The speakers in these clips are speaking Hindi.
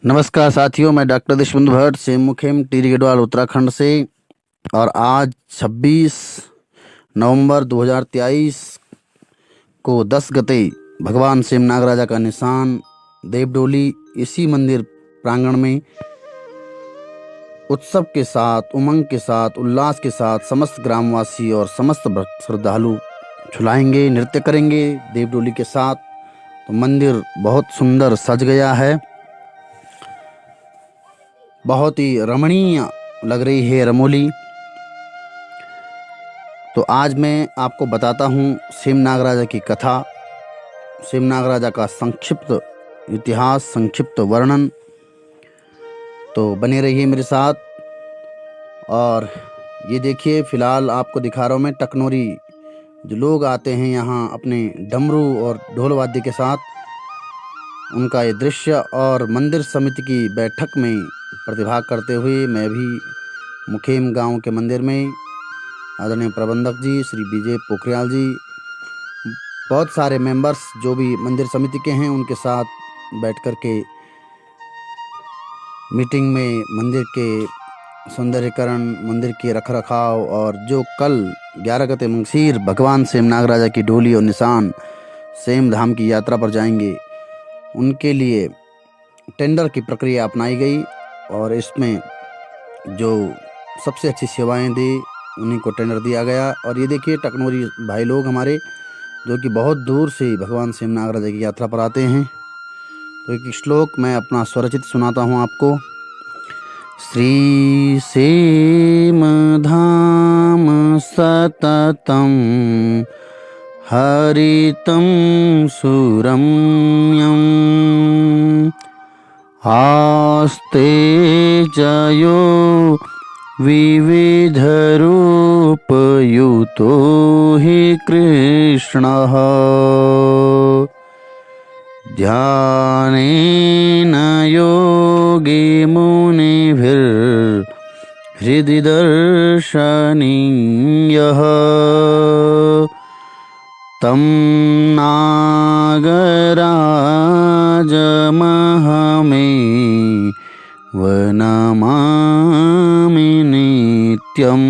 नमस्कार साथियों, मैं डॉक्टर दुष्यंत भट्ट से मुखेम टिहरी गढ़वाल उत्तराखंड से। और आज 26 नवंबर 2023 को 10 गते भगवान सेम नागराजा का निशान देवडोली इसी मंदिर प्रांगण में उत्सव के साथ, उमंग के साथ, उल्लास के साथ समस्त ग्रामवासी और समस्त भक्त श्रद्धालु झुलाएंगे, नृत्य करेंगे देवडोली के साथ। तो मंदिर बहुत सुंदर सज गया है, बहुत ही रमणीय लग रही है रमोली। तो आज मैं आपको बताता हूँ सेम नागराजा की कथा, सेम नागराजा का संक्षिप्त इतिहास, संक्षिप्त वर्णन। तो बने रहिए मेरे साथ। और ये देखिए, फिलहाल आपको दिखा रहा हूँ मैं टकनोरी। जो लोग आते हैं यहाँ अपने डमरू और ढोल वाद्य के साथ, उनका ये दृश्य। और मंदिर समिति की बैठक में प्रतिभाग करते हुए मैं भी मुखेम गांव के मंदिर में आदरणीय प्रबंधक जी श्री विजय पोखरियाल जी, बहुत सारे मेंबर्स जो भी मंदिर समिति के हैं, उनके साथ बैठ कर के मीटिंग में मंदिर के सौंदर्यीकरण, मंदिर के रखरखाव और जो कल 11 गते मंगसीर भगवान सेम नागराजा की डोली और निशान सेम धाम की यात्रा पर जाएंगे, उनके लिए टेंडर की प्रक्रिया अपनाई गई। और इसमें जो सबसे अच्छी सेवाएं दे उन्हीं को टेंडर दिया गया। और ये देखिए टकनोरी भाई लोग हमारे, जो कि बहुत दूर से भगवान सेम नागराजा की यात्रा पर आते हैं। तो एक श्लोक मैं अपना स्वरचित सुनाता हूँ आपको। श्री सेम धाम सततम हरितम सुरम्यम आस्ते जयो विविध रूप युतो हि कृष्णः ध्यानेन योगी मुनिभिर्हृदि दर्शनीयः तं नागराजमहमेव नमामि नित्यम्।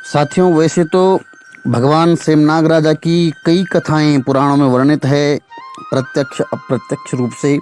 साथियों, वैसे तो भगवान सेम नागराजा की कई कथाएं पुराणों में वर्णित है, प्रत्यक्ष अप्रत्यक्ष रूप से।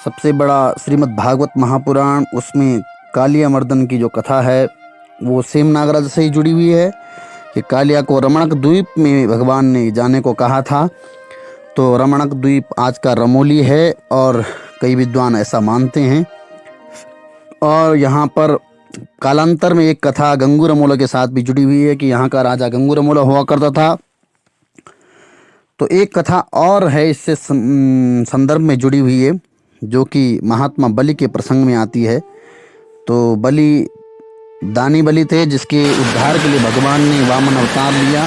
सबसे बड़ा श्रीमद् भागवत महापुराण, उसमें कालिया मर्दन की जो कथा है वो सेम नागराजा से ही जुड़ी हुई है कि कालिया को रमणक द्वीप में भगवान ने जाने को कहा था। तो रमणक द्वीप आज का रमोली है और कई विद्वान ऐसा मानते हैं। और यहाँ पर कालांतर में एक कथा गंगू रमोला के साथ भी जुड़ी हुई है कि यहाँ का राजा गंगू रमोला हुआ करता था। तो एक कथा और है इससे संदर्भ में जुड़ी हुई है, जो कि महात्मा बलि के प्रसंग में आती है। तो बलि दानी बलि थे, जिसके उद्धार के लिए भगवान ने वामन अवतार लिया।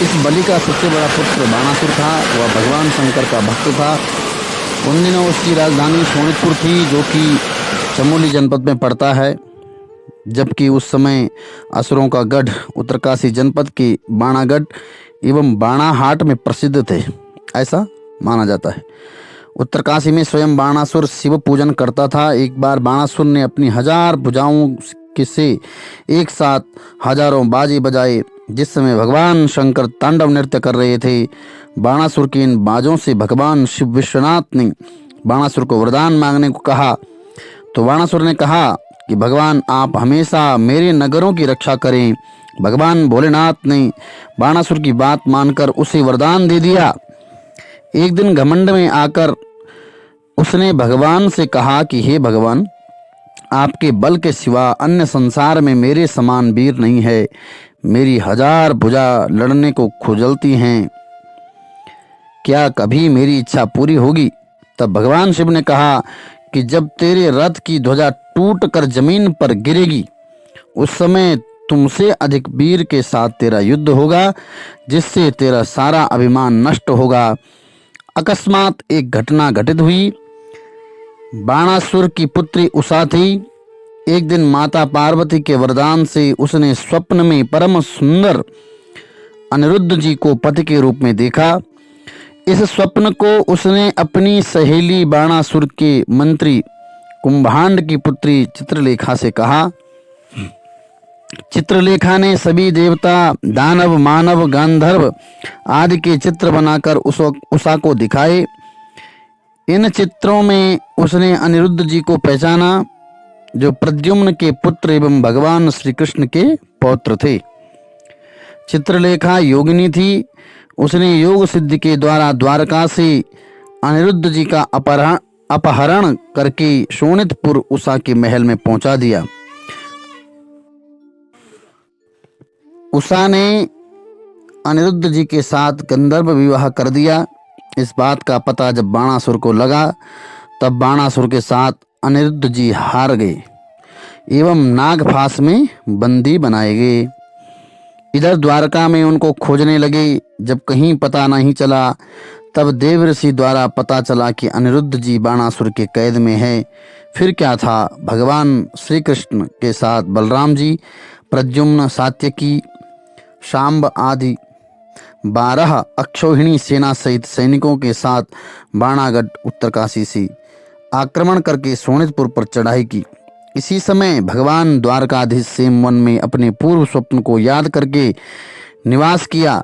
इस बलि का सबसे बड़ा पुत्र बाणासुर था, वह भगवान शंकर का भक्त था। उन दिनों उसकी राजधानी शोणितपुर थी, जो कि चमोली जनपद में पड़ता है, जबकि उस समय असुरों का गढ़ उत्तरकाशी जनपद के बाणागढ़ एवं बाणाहाट में प्रसिद्ध थे, ऐसा माना जाता है। उत्तरकाशी में स्वयं बाणासुर शिव पूजन करता था। एक बार बाणासुर ने अपनी 1000 भुजाओं से एक साथ हजारों बाजे बजाए। जिस समय भगवान शंकर तांडव नृत्य कर रहे थे, बाणासुर की इन बाजों से भगवान शिव विश्वनाथ ने बाणासुर को वरदान मांगने को कहा। तो बाणासुर ने कहा कि भगवान आप हमेशा मेरे नगरों की रक्षा करें। भगवान भोलेनाथ ने बाणासुर की बात मानकर उसे वरदान दे दिया। एक दिन घमंड में आकर उसने भगवान से कहा कि हे भगवान, आपके बल के सिवा अन्य संसार में मेरे समान वीर नहीं है। मेरी 1000 भुजा लड़ने को खुजलती हैं, क्या कभी मेरी इच्छा पूरी होगी? तब भगवान शिव ने कहा कि जब तेरे रथ की ध्वजा टूट कर जमीन पर गिरेगी, उस समय तुमसे अधिक वीर के साथ तेरा युद्ध होगा, जिससे तेरा सारा अभिमान नष्ट होगा। अकस्मात एक घटना घटित हुई। बाणासुर की पुत्री उषा थी। एक दिन माता पार्वती के वरदान से उसने स्वप्न में परम सुंदर अनिरुद्ध जी को पति के रूप में देखा। इस स्वप्न को उसने अपनी सहेली बाणासुर के मंत्री कुंभांड की पुत्री चित्रलेखा से कहा। चित्रलेखा ने सभी देवता, दानव, मानव, गांधर्व आदि के चित्र बनाकर उषा को दिखाए। इन चित्रों में उसने अनिरुद्ध जी को पहचाना, जो प्रद्युम्न के पुत्र एवं भगवान श्री कृष्ण के पौत्र थे। चित्रलेखा योगिनी थी। उसने योग सिद्धि के द्वारा द्वारका से अनिरुद्ध जी का अपहरण करके शोणितपुर उषा के महल में पहुंचा दिया। उषा ने अनिरुद्ध जी के साथ गंधर्व विवाह कर दिया। इस बात का पता जब बाणासुर को लगा, तब बाणासुर के साथ अनिरुद्ध जी हार गए एवं नागफास में बंदी बनाए गए। इधर द्वारका में उनको खोजने लगे। जब कहीं पता नहीं चला, तब देवऋषि द्वारा पता चला कि अनिरुद्ध जी बाणासुर के कैद में है। फिर क्या था, भगवान श्री कृष्ण के साथ बलराम जी, प्रद्युम्न, सात्यकी, शांब आदि 12 अक्षौहिणी सेना सहित सैनिकों के साथ बाणागढ़ उत्तरकाशी से आक्रमण करके शोणितपुर पर चढ़ाई की। इसी समय भगवान द्वारकाधीश सेम वन में अपने पूर्व स्वप्न को याद करके निवास किया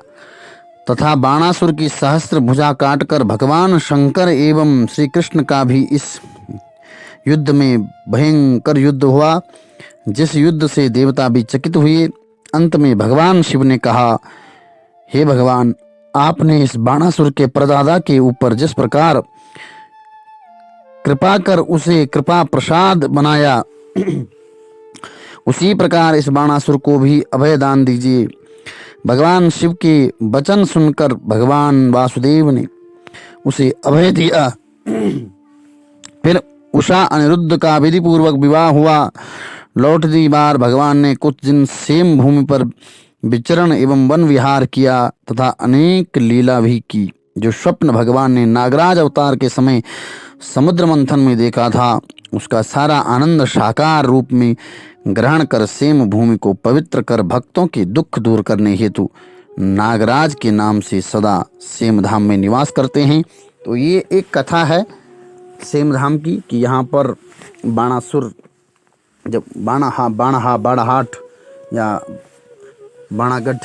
तथा बाणासुर की सहस्त्र भुजा काटकर भगवान शंकर एवं श्री कृष्ण का भी इस युद्ध में भयंकर युद्ध हुआ, जिस युद्ध से देवता भी चकित हुए। अंत में भगवान शिव ने कहा, हे भगवान, आपने इस बाणासुर के प्रदादा के ऊपर जिस प्रकार कृपा कर उसे कृपा प्रसाद बनाया, उसी प्रकार इस बाणासुर को भी अभय दान दीजिए। भगवान शिव के वचन सुनकर भगवान वासुदेव ने उसे अभय दिया। फिर उषा अनिरुद्ध का विधि पूर्वक विवाह हुआ। लौटती बार भगवान ने कुछ दिन सेम भूमि पर विचरण एवं वन विहार किया तथा अनेक लीला भी की। जो स्वप्न भगवान ने नागराज अवतार के समय समुद्र मंथन में देखा था, उसका सारा आनंद साकार रूप में ग्रहण कर सेम भूमि को पवित्र कर भक्तों के दुख दूर करने हेतु नागराज के नाम से सदा सेम धाम में निवास करते हैं। तो ये एक कथा है सेम धाम की कि यहाँ पर बाणासुर जब बाणाहाट या बाणागढ़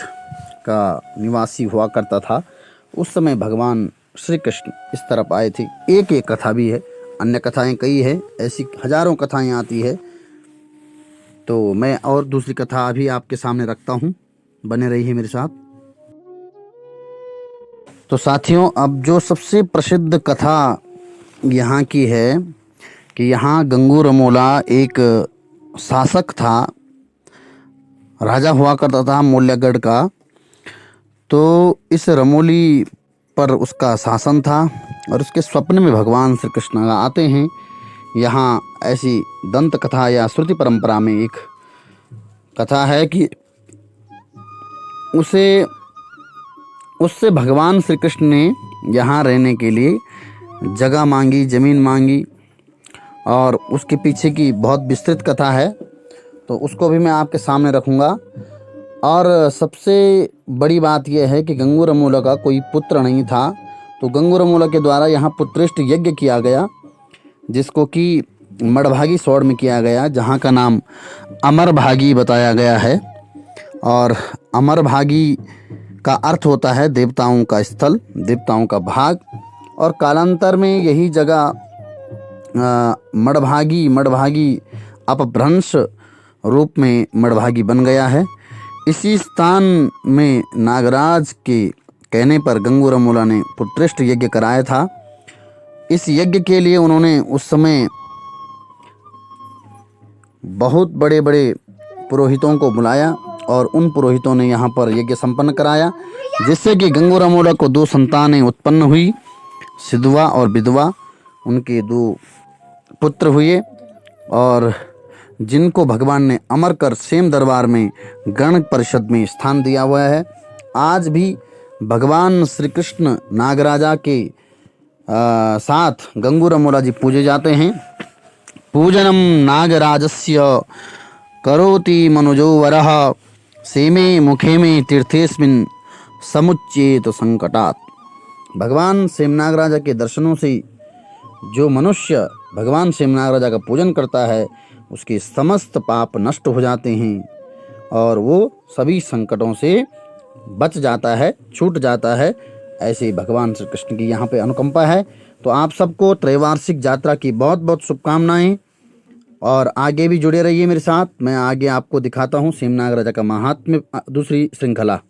का निवासी हुआ करता था, उस समय भगवान श्री कृष्ण इस तरफ आए थे। एक कथा भी है, अन्य कथाएं कई है, ऐसी हजारों कथाएं आती है। तो मैं और दूसरी कथा अभी आपके सामने रखता हूँ, बने रहिए मेरे साथ। तो साथियों, अब जो सबसे प्रसिद्ध कथा यहाँ की है कि यहाँ गंगू रमोला एक शासक था, राजा हुआ करता था मौल्यागढ़ का। तो इस रमोली पर उसका शासन था और उसके स्वप्न में भगवान श्री कृष्ण आते हैं। यहाँ ऐसी दंत कथा या श्रुति परंपरा में एक कथा है कि उससे भगवान श्री कृष्ण ने यहाँ रहने के लिए जगह मांगी, ज़मीन मांगी, और उसके पीछे की बहुत विस्तृत कथा है, तो उसको भी मैं आपके सामने रखूँगा। और सबसे बड़ी बात यह है कि गंगू रमोला का कोई पुत्र नहीं था, तो गंगू रमोला के द्वारा यहाँ पुत्रेष्ट यज्ञ किया गया, जिसको कि मड़भागी सौड़ में किया गया, जहाँ का नाम अमरभागी बताया गया है। और अमरभागी का अर्थ होता है देवताओं का स्थल, देवताओं का भाग। और कालांतर में यही जगह मड़भागी अपभ्रंश रूप में मड़भागी बन गया है। इसी स्थान में नागराज के कहने पर गंगू रमोला ने पुत्रेष्ट यज्ञ कराया था। इस यज्ञ के लिए उन्होंने उस समय बहुत बड़े बड़े पुरोहितों को बुलाया और उन पुरोहितों ने यहाँ पर यज्ञ संपन्न कराया, जिससे कि गंगू रमोला को 2 संतानें उत्पन्न हुई, सिद्धवा और विधवा। उनके 2 पुत्र हुए और जिनको भगवान ने अमर कर सेम दरबार में गण परिषद में स्थान दिया हुआ है। आज भी भगवान श्री कृष्ण नागराजा के साथ गंगू रमोला जी पूजे जाते हैं। पूजनम नागराजस्य करोति मनुजो वरः सेमे मुखे में तीर्थेस्मिन् समुच्चेत संकटात्। भगवान शेमनाग राजा के दर्शनों से जो मनुष्य भगवान शेमनाग राजा का पूजन करता है उसके समस्त पाप नष्ट हो जाते हैं और वो सभी संकटों से बच जाता है, छूट जाता है। ऐसे भगवान श्री कृष्ण की यहाँ पे अनुकंपा है। तो आप सबको त्रैवार्षिक यात्रा की बहुत बहुत शुभकामनाएं और आगे भी जुड़े रहिए मेरे साथ। मैं आगे आपको दिखाता हूँ शेमनाग राजा का महात्म्य, दूसरी श्रृंखला।